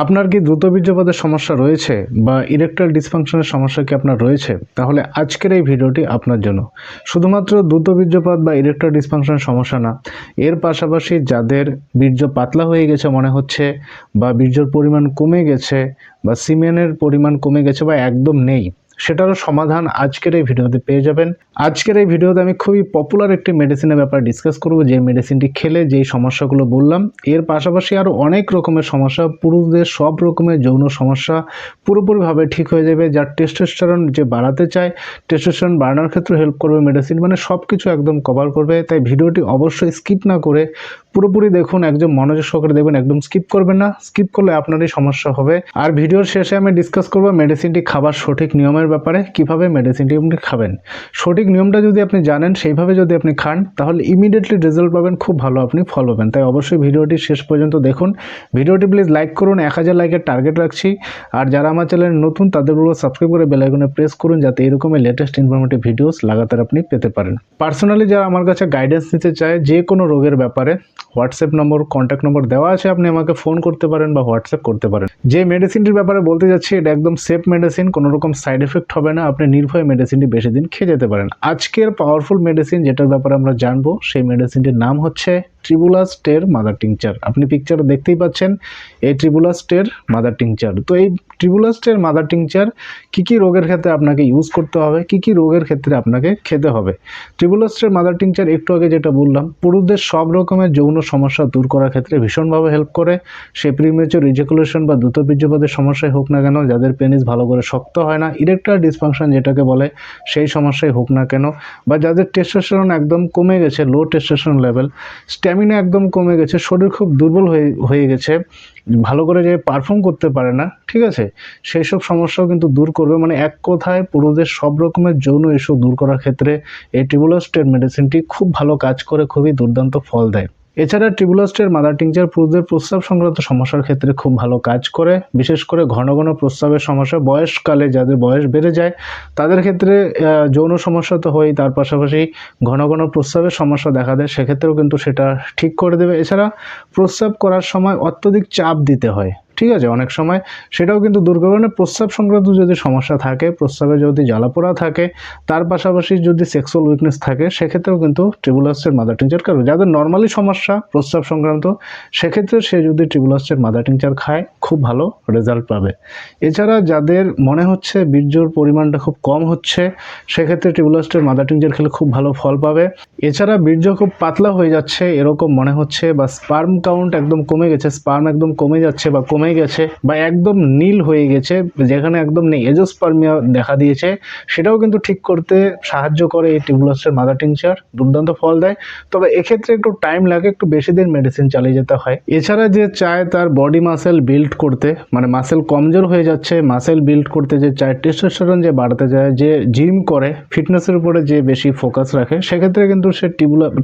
আপনার কি দ্রুত বীর্যপাতের সমস্যা রয়েছে বা ইরেকটাইল ডিসফাংশনের সমস্যা কি আপনার রয়েছে? তাহলে আজকের এই ভিডিওটি আপনার জন্য। শুধুমাত্র দ্রুত বীর্যপাত বা ইরেকটাইল ডিসফাংশনের সমস্যা না, এর পাশাপাশি যাদের বীর্য পাতলা হয়ে গেছে মনে হচ্ছে বা বীর্যর পরিমাণ কমে গেছে বা সিমেনের পরিমাণ কমে গেছে বা একদম নেই, সেটারও সমাধান আজকের এই ভিডিওতে পেয়ে যাবেন। আজকের এই ভিডিওতে আমি খুবই পপুলার একটি মেডিসিনের ব্যাপারে ডিসকাস করব, যে মেডিসিনটি খেলে যেই সমস্যাগুলো বললাম এর পাশাপাশি আরও অনেক রকমের সমস্যা, পুরুষদের সব রকমের যৌন সমস্যা পুরোপুরিভাবে ঠিক হয়ে যাবে। যার টেস্টোস্টেরন যে বাড়াতে চায়, টেস্টোস্টেরন বাড়ানোর ক্ষেত্রে হেল্প করবে মেডিসিন, মানে সব কিছু একদম কভার করবে। তাই ভিডিওটি অবশ্যই স্কিপ না করে পুরোপুরি দেখুন, একদম মনোযোগ সহকারে দেখবেন, একদম স্কিপ করবেন না। স্কিপ করলে আপনারই সমস্যা হবে। আর ভিডিওর শেষে আমি ডিসকাস করব মেডিসিনটি খাবার সঠিক নিয়মের ব্যাপারে, কিভাবে মেডিসিনটি আপনি খাবেন। সঠিক নিয়মটা যদি আপনি জানেন, সেইভাবে যদি আপনি খান, তাহলে ইমিডিয়েটলি রেজাল্ট পাবেন, খুব ভালো আপনি ফল পাবেন। তাই অবশ্যই ভিডিওটি শেষ পর্যন্ত দেখুন। ভিডিওটি প্লিজ লাইক করুন, 1000 লাইকের টার্গেট রাখছি। আর যারা আমার চ্যানেল নতুন তাদের বলবো সাবস্ক্রাইব করে বেল আইকনে প্রেস করুন, যাতে এরকমের লেটেস্ট ইনফরমেটিভ ভিডিওস লাগাতার আপনি পেতে পারেন। পার্সোনালি যারা আমার কাছে গাইডেন্স নিতে চায় যে কোনো রোগের ব্যাপারে, হোয়াটসঅ্যাপ নম্বর, কন্ট্যাক্ট নম্বর দেওয়া আছে, আপনি আমাকে ফোন করতে পারেন বা হোয়াটসঅ্যাপ করতে পারেন। যে মেডিসিনটির ব্যাপারে বলতে যাচ্ছি এটা একদম সেফ মেডিসিন, কোনো রকম সাইড এফেক্ট হবে না, আপনি নির্ভয়ে মেডিসিনটি বেশি দিন খেয়ে যেতে পারেন। আজকের পাওয়ারফুল মেডিসিন যেটার ব্যাপারে আমরা জানবো, সেই মেডিসিনটির নাম হচ্ছে ট্রিবুলাস টের মাদার টিংচার। আপনি পিকচার দেখতেই পাচ্ছেন, এই ট্রিবুলাস টের মাদার টিংচার। তো এই ট্রিবুলাস টের মাদার টিংচার কী কী রোগের ক্ষেত্রে আপনাকে ইউজ করতে হবে, কী কী রোগের ক্ষেত্রে আপনাকে খেতে হবে। ট্রিবুলাস টের মাদার টিংচার একটু আগে যেটা বললাম, পুরুষদের সব রকমের যৌন সমস্যা দূর করার ক্ষেত্রে ভীষণভাবে হেল্প করে। সে প্রিমেচুর ইজাকুলেশন বা দ্রুত বীর্যপাতের সমস্যায় হোক না কেন, যাদের পেনিস ভালো করে শক্ত হয় না, ইরেকটাইল ডিসফাংশন যেটাকে বলে, সেই সমস্যায় হোক না কেন, বা যাদের টেস্টোস্টেরন একদম কমে গেছে, লো টেস্টোস্টেরন লেভেল, স্ট্যামিনা একদম কমে গেছে, শরীর খুব দুর্বল হয়ে গেছে, ভালো করে যে পারফর্ম করতে পারে না, ঠিক আছে, সেই সব সমস্যাও কিন্তু দূর করবে। মানে এক কথায় পুরুষদের সব রকমের যৌন ইস্যু দূর করার ক্ষেত্রে এই ট্রিবুলাস টের মেডিসিনটি খুব ভালো কাজ করে, খুবই দুর্দান্ত ফল দেয়। এছাড়া ট্রিবুলাস টের মাদার টিংচার পুরুষদের প্রস্রাব সংক্রান্ত সমস্যার ক্ষেত্রে খুব ভালো কাজ করে, বিশেষ করে ঘন ঘন প্রস্রাবের সমস্যা, বয়সকালে যাদের বয়স বেড়ে যায় তাদের ক্ষেত্রে যৌন সমস্যা তো হয়, তার পাশাপাশি ঘন ঘন প্রস্রাবের সমস্যা দেখা দেয়, সেক্ষেত্রেও কিন্তু সেটা ঠিক করে দেবে। এছাড়া প্রস্রাব করার সময় অত্যধিক চাপ দিতে হয়, ঠিক আছে, অনেক সময় সেটাও কিন্তু দূর করবে। মানে প্রস্রাব সংক্রান্ত যদি সমস্যা থাকে, প্রস্রাবে যদি জ্বালাপোড়া থাকে, তার পাশাপাশি যদি সেক্সুয়াল উইকনেস থাকে, সেক্ষেত্রেও কিন্তু ট্রিবুলাসের মাদার টিংচার খাবে। যাদের নর্মালি সমস্যা প্রস্রাব সংক্রান্ত, সেক্ষেত্রে সে যদি ট্রিবুলাসের মাদার টিংচার খায়, খুব ভালো রেজাল্ট পাবে। এছাড়া যাদের মনে হচ্ছে বীর্যর পরিমাণটা খুব কম হচ্ছে, সেক্ষেত্রে ট্রিবুলাসের মাদার টিংচার খেলে খুব ভালো ফল পাবে। এছাড়া বীর্য খুব পাতলা হয়ে যাচ্ছে এরকম মনে হচ্ছে, বা স্পার্ম কাউন্ট একদম কমে গেছে, স্পার্ম একদম কমে যাচ্ছে বা কমে গেছে, বা একদম নীল হয়ে গেছে, যেখানে একদম নেই, এজোস্পার্মিয়া দেখা দিয়েছে, সেটাও কিন্তু ঠিক করতে সাহায্য করে এই ট্রিবুলাসের মাদার টিংচার, দুর্দান্ত ফল দেয়। তবে এক্ষেত্রে একটু টাইম লাগে, একটু বেশি দিন মেডিসিন চালিয়ে যেতে হয়। এছাড়া যে চায় তার বডি মাসেল বিল্ড করতে, মানে মাসেল কমজোর হয়ে যাচ্ছে, মাসেল বিল্ড করতে যে চায়, টেস্টোস্টেরন যে বাড়াতে চায়, যে জিম করে, ফিটনেসের উপরে যে বেশি ফোকাস রাখে, সেক্ষেত্রে কিন্তু সে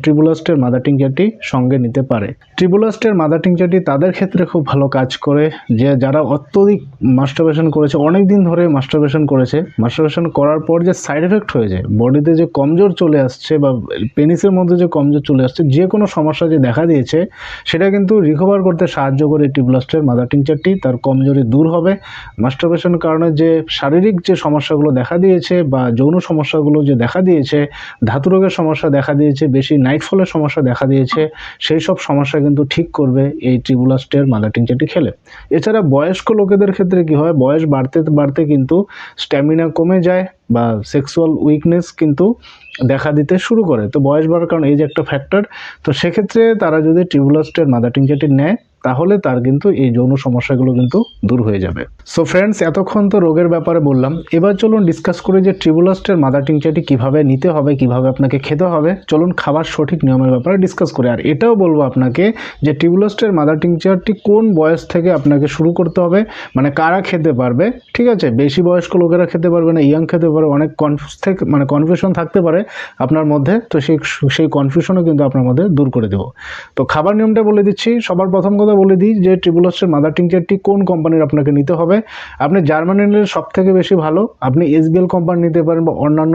ট্রিবুলাস টের মাদার টিংচারটি সঙ্গে নিতে পারে। ট্রিবুলাস টের মাদার টিংচারটি তাদের ক্ষেত্রে খুব ভালো কাজ করে যে যারা অত্যধিক মাস্টারবেশন করেছে, অনেক দিন ধরে মাস্টারবেশন করেছে, মাস্টারবেশন করার পর যে সাইড এফেক্ট হয়ে যায়, বডিতে যে কমজোর চলে আসছে বা পেনিসের মধ্যে যে কমজোর চলে আসছে, যে কোনো সমস্যা যে দেখা দিয়েছে, সেটা কিন্তু রিকভার করতে সাহায্য করে ট্রিবুলাস টের মাদার টিংচারটি। তার কমজোরি দূর হবে। মাস্টারবেশনের কারণে যে শারীরিক যে সমস্যাগুলো দেখা দিয়েছে বা যৌন সমস্যাগুলো যে দেখা দিয়েছে, ধাতু রোগের সমস্যা দেখা দিয়েছে, বেশি নাইটফলের সমস্যা দেখা দিয়েছে, সেই সব সমস্যা কিন্তু ঠিক করবে এই ট্রিবুলাস টের মাদার টিংচারটি খেলে। এছাড়া বয়স্ক লোকেদের ক্ষেত্রে কি হয়, বয়স বাড়তে বাড়তে কিন্তু স্ট্যামিনা কমে যায় বা সেক্সুয়াল উইকনেস কিন্তু দেখা দিতে শুরু করে। তো বয়স বাড়ার কারণ এই যে একটা ফ্যাক্টর, তো সেক্ষেত্রে তারা যদি ট্রিবুলাস টের মাদার টিংচারটি নেয়, তাহলে তার কিন্তু এই যৌন সমস্যাগুলো কিন্তু দূর হয়ে যাবে। সো ফ্রেন্ডস, এতক্ষণ তো রোগের ব্যাপারে বললাম, এবার চলুন ডিসকাস করি যে ট্রিবুলাস টের মাদার টিংচারটি কীভাবে নিতে হবে, কীভাবে আপনাকে খেতে হবে। চলুন খাবার সঠিক নিয়মের ব্যাপারে ডিসকাস করি। আর এটাও বলবো আপনাকে যে ট্রিবুলাস টের মাদার টিংচারটি কোন বয়স থেকে আপনাকে শুরু করতে হবে, মানে কারা খেতে পারবে, ঠিক আছে, বেশি বয়স্ক লোকেরা খেতে পারবে না, ইয়াং খেতে পারে, অনেক কনফিউশন থাকতে পারে আপনার মধ্যে। তো সেই কনফিউশনও কিন্তু আপনার মধ্যে দূর করে দেবো। তো খাবার নিয়মটা বলে দিচ্ছি। সবার প্রথম কথা বলে দিই যে ট্রিবুলাসের মাদার টিংচারটি কোন কোম্পানির আপনাকে নিতে হবে। আপনি জার্মানি নিলে সব থেকে বেশি ভালো, আপনি এসবিএল কোম্পানি নিতে পারেন বা অন্যান্য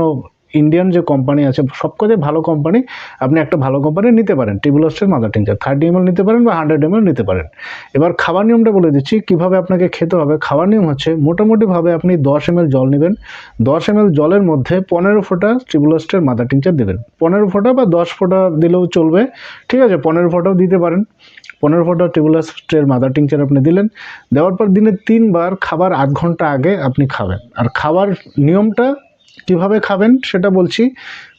ইন্ডিয়ান যে কোম্পানি আছে সবচেয়ে ভালো কোম্পানি, আপনি একটা ভালো কোম্পানি নিতে পারেন ট্রিবুলাস্টের মাদার টিংচার 30 ml নিতে পারেন বা 100 ml নিতে পারেন। এবার খাবার নিয়মটা বলে দিচ্ছি কিভাবে আপনাকে খেতে হবে। খাবার নিয়ম হচ্ছে মোটামুটিভাবে আপনি 10 ml জল নেবেন, 10 ml জলের মধ্যে 15 ফোঁটা ট্রিবুলাস্টের মাদার টিংচার দেবেন। 15 ফোঁটা বা 10 ফোঁটা দিলেও চলবে, ঠিক আছে, 15 ফোঁটাও দিতে পারেন। 15 ফোঁটা ট্রিবুলাস্টের মাদার টিংচার আপনি দিলেন, দেওয়ার পর দিনে 3 বার খাবার আধ ঘন্টা আগে আপনি খাবেন। আর খাবার নিয়মটা কিভাবে খাবেন সেটা বলছি।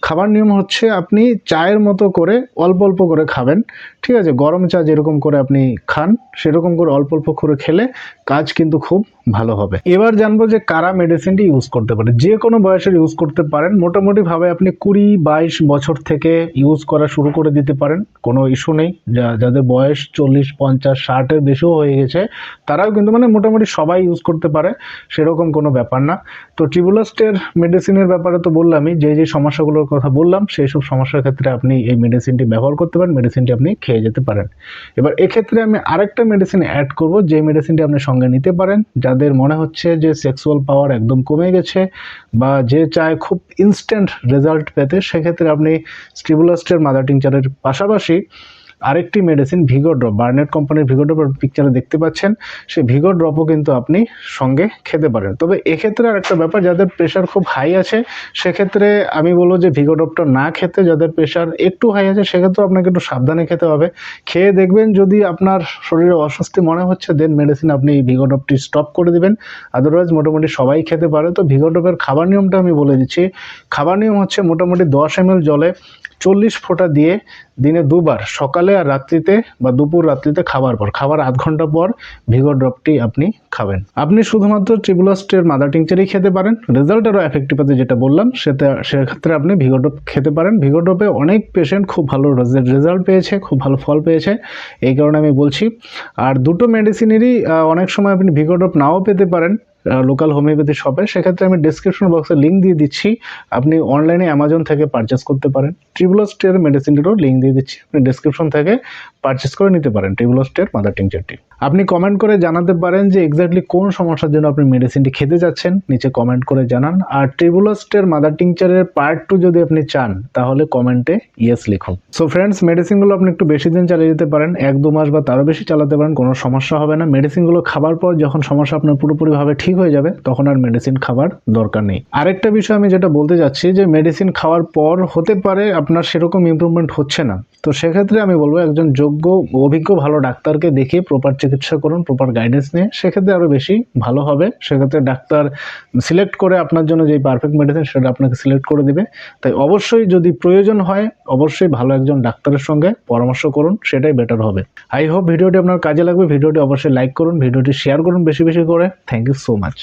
খাবার নিয়ম হচ্ছে আপনি চায়ের মতো করে অল্প অল্প করে খাবেন, ঠিক আছে, গরম চা যেরকম করে আপনি খান সেরকম করে অল্প অল্প করে খেলে কাজ কিন্তু খুব ভালো হবে। এবার জানবো যে কারা মেডিসিনটি ইউজ করতে পারে। যে কোনো বয়সের ইউজ করতে পারেন, মোটামুটিভাবে আপনি 20-22 বছর থেকে ইউজ করা শুরু করে দিতে পারেন, কোনো ইস্যু নেই। যাদের বয়স 40, 50, 60-এর বেশিও হয়ে গেছে তারাও কিন্তু মানে মোটামুটি সবাই ইউজ করতে পারে, সেরকম কোনো ব্যাপার না। তো ট্রিবুলাস্টের মেডিসিনের ব্যাপারে তো বললামই, যে সমস্যাগুলোর কথা বললাম সেই সব সমস্যার ক্ষেত্রে আপনি এই মেডিসিনটি ব্যবহার করতে পারেন, মেডিসিনটি আপনি খেয়ে যেতে পারেন। এবার এক্ষেত্রে আমি আরেকটা মেডিসিন অ্যাড করব, যে মেডিসিনটি আপনি সঙ্গে নিতে পারেন যাদের মনে হচ্ছে যে সেক্সুয়াল পাওয়ার একদম কমে গেছে বা যে চায় খুব ইনস্ট্যান্ট রেজাল্ট পেতে, সেক্ষেত্রে আপনি ট্রিবুলাস্টের মাদার টিংচারের পাশাপাশি আরেকটি মেডিসিন ভিগো ড্রপ, বার্নেট কোম্পানির ভিগো ড্রপ পিকচারে দেখতে পাচ্ছেন, সেই ভিগো ড্রপও কিন্তু আপনি সঙ্গে খেতে পারেন। তবে এক্ষেত্রে আর একটা ব্যাপার, যাদের প্রেশার খুব হাই আছে সেক্ষেত্রে আমি বলবো যে ভিগো ড্রপটা না খেতে, যাদের প্রেশার একটু হাই আছে সেক্ষেত্রে আপনাকে একটু সাবধানে খেতে হবে। খেয়ে দেখবেন যদি আপনার শরীরে অস্বস্তি মনে হচ্ছে দেন মেডিসিন আপনি ভিগো ড্রপটি স্টপ করে দিবেন, আদারওয়াইজ মোটামুটি সবাই খেতে পারে। তো ভিগো ড্রপের খাবার নিয়মটা আমি বলে দিচ্ছি। খাবার নিয়ম হচ্ছে মোটামুটি 10 ml জলে 40 ফোঁটা দিয়ে দিনে 2 বার, সকালে আর রাত্রিতে বা দুপুর রাত্রিতে খাবার পর, খাবার আধ ঘন্টা পর ভিগো ড্রপটি আপনি খাবেন। আপনি শুধুমাত্র ট্রিবুলাস্টের মাদার টিংচারই খেতে পারেন, রেজাল্ট আরও এফেক্টিভ আছে যেটা বললাম সেক্ষেত্রে আপনি ভিগো ড্রপ খেতে পারেন। ভিগো ড্রপে অনেক পেশেন্ট খুব ভালো রেজাল্ট পেয়েছে, খুব ভালো ফল পেয়েছে, এই কারণে আমি বলছি। আর দুটো মেডিসিনেরই অনেক সময় আপনি ভিগো ড্রপ নাও পেতে পারেন লোকাল হোমিওপ্যাথি শপে, সেক্ষেত্রে আমি ডেসক্রিপশন বক্সে লিঙ্ক দিয়ে দিচ্ছি, আপনি অনলাইনে অ্যামাজন থেকে পারচেস করতে পারেন। ট্রিবুলাস্টের মেডিসিনটিরও লিঙ্ক দিয়ে দিচ্ছি, আপনি ডেসক্রিপশন থেকে পারচেস করে নিতে পারেন ট্রিবুলাস্টের মাদার টিংচারটি। আপনি কমেন্ট করে জানাতে পারেন যে এক্স্যাক্টলি কোন সমস্যার জন্য আপনি মেডিসিনটি খেতে যাচ্ছেন, নিচে কমেন্ট করে জানান। আর ট্রিবুলাস্টের মাদার টিংচারের পার্ট 2 যদি আপনি চান তাহলে কমেন্টে ইয়েস লিখুন। সো ফ্রেন্ডস, মেডিসিনগুলো আপনি একটু বেশি দিন চালিয়ে যেতে পারেন, 1-2 মাস বা তারও বেশি চালাতে পারেন, কোনো সমস্যা হবে না। মেডিসিনগুলো খাবার পর যখন সমস্যা আপনার পুরোপুরিভাবে ঠিক হয়ে যাবে তখন আর মেডিসিন খাবার দরকার নেই। আরেকটা বিষয় আমি যেটা বলতে যাচ্ছি যে মেডিসিন খাওয়ার পর হতে পারে আপনার সেরকম ইমপ্রুভমেন্ট হচ্ছে না, তো সেক্ষেত্রে আমি বলবো একজন যোগ্য অভিজ্ঞ ভালো ডাক্তারকে দেখিয়ে প্রপার চিকিৎসা করুন, প্রপার গাইডেন্স নিয়ে, সেক্ষেত্রে আরও বেশি ভালো হবে। সেক্ষেত্রে ডাক্তার সিলেক্ট করে আপনার জন্য যেই পারফেক্ট মেডিসিন সেটা আপনাকে সিলেক্ট করে দিবে। তাই অবশ্যই যদি প্রয়োজন হয় অবশ্যই ভালো একজন ডাক্তারের সঙ্গে পরামর্শ করুন, সেটাই বেটার হবে। আই হোপ ভিডিওটি আপনার কাজে লাগবে। ভিডিওটি অবশ্যই লাইক করুন, ভিডিওটি শেয়ার করুন বেশি বেশি করে। Thank you so much.